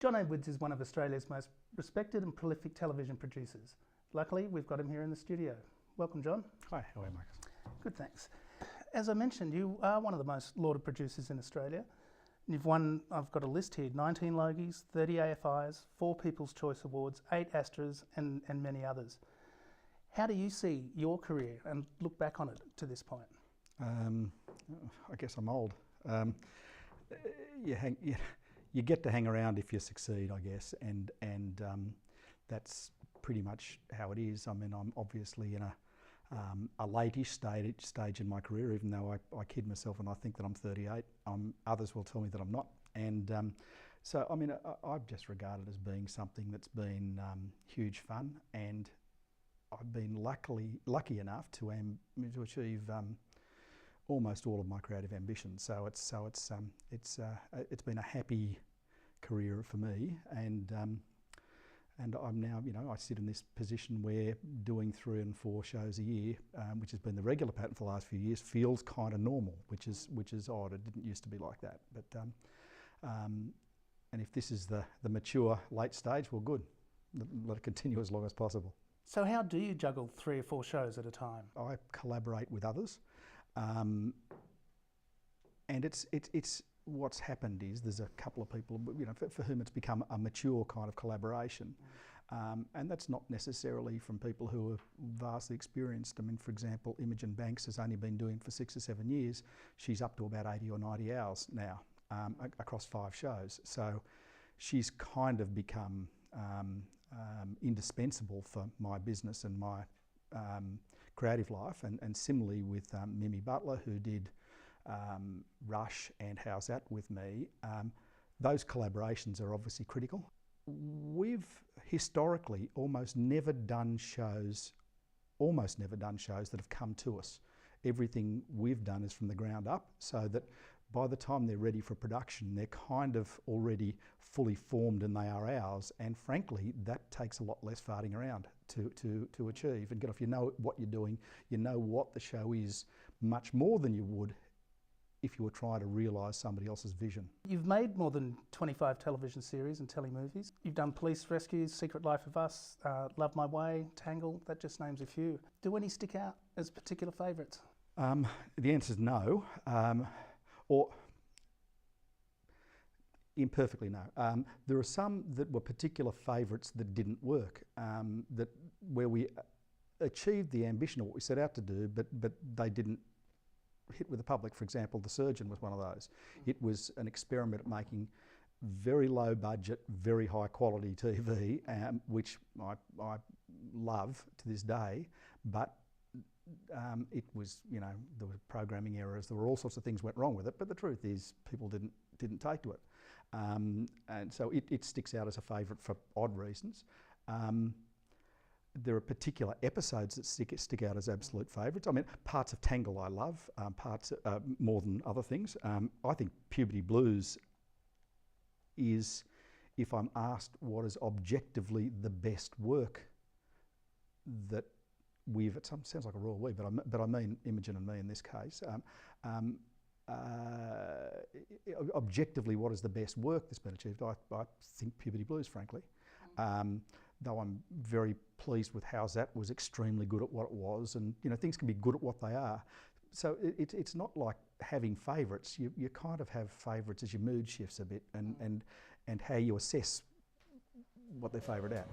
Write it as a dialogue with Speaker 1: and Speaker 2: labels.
Speaker 1: John Edwards is one of Australia's most respected and prolific television producers. Luckily, we've got him here in the studio. Welcome, John.
Speaker 2: Hi, how are you, Marcus?
Speaker 1: Good, thanks. As I mentioned, you are one of the most lauded producers in Australia. You've won, I've got a list here, 19 Logies, 30 AFIs, 4 People's Choice Awards, 8 ASTRAs and many others. How do you see your career and look back on it to this point?
Speaker 2: I guess I'm old. You get to hang around if you succeed, I guess, and that's pretty much how it is. I mean, I'm obviously in a late-ish stage in my career, even though I kid myself and I think that I'm 38. Others will tell me that I'm not. And so, I mean, I've just regarded it as being something that's been huge fun, and I've been lucky enough to achieve almost all of my creative ambitions. So it's been a happy career for me, and I'm now, I sit in this position where doing 3 and 4 shows a year, which has been the regular pattern for the last few years, feels kind of normal, which is odd. It didn't used to be like that, but and if this is the mature late stage, well, good. Let it continue as long as possible.
Speaker 1: So how do you juggle 3 or 4 shows at a time?
Speaker 2: I collaborate with others, and it's what's happened is there's a couple of people, for whom it's become a mature kind of collaboration, and that's not necessarily from people who are vastly experienced. I mean, for example, Imogen Banks has only been doing for 6 or 7 years. She's up to about 80 or 90 hours now across 5 shows. So she's kind of become indispensable for my business and my creative life, and similarly with Mimi Butler, who did Rush and How's That with me. Those collaborations are obviously critical. We've historically almost never done shows that have come to us. Everything we've done is from the ground up, so that by the time they're ready for production, they're kind of already fully formed and they are ours. And frankly, that takes a lot less farting around to achieve. And if you know what you're doing, you know what the show is much more than you would if you were trying to realise somebody else's vision.
Speaker 1: You've made more than 25 television series and telemovies. You've done Police Rescues, Secret Life of Us, Love My Way, Tangle, that just names a few. Do any stick out as particular favourites?
Speaker 2: The answer is no, or imperfectly no. There are some that were particular favourites that didn't work, where we achieved the ambition of what we set out to do, but they didn't hit with the public. For example, The Surgeon was one of those. It was an experiment at making very low budget, very high quality TV, which I love to this day, but it was, there were programming errors, there were all sorts of things went wrong with it, but the truth is people didn't take to it. And so it sticks out as a favourite for odd reasons. There are particular episodes that stick out as absolute favourites. I mean, parts of Tangle I love, parts more than other things. I think Puberty Blues is, if I'm asked what is objectively the best work that it sounds like a royal we, but I mean Imogen and me in this case. Objectively, what is the best work that's been achieved? I think Puberty Blues, frankly. Though I'm very pleased with How's That was extremely good at what it was, and things can be good at what they are. So it's not like having favourites. You kind of have favourites as your mood shifts a bit, and how you assess what they're favourite at.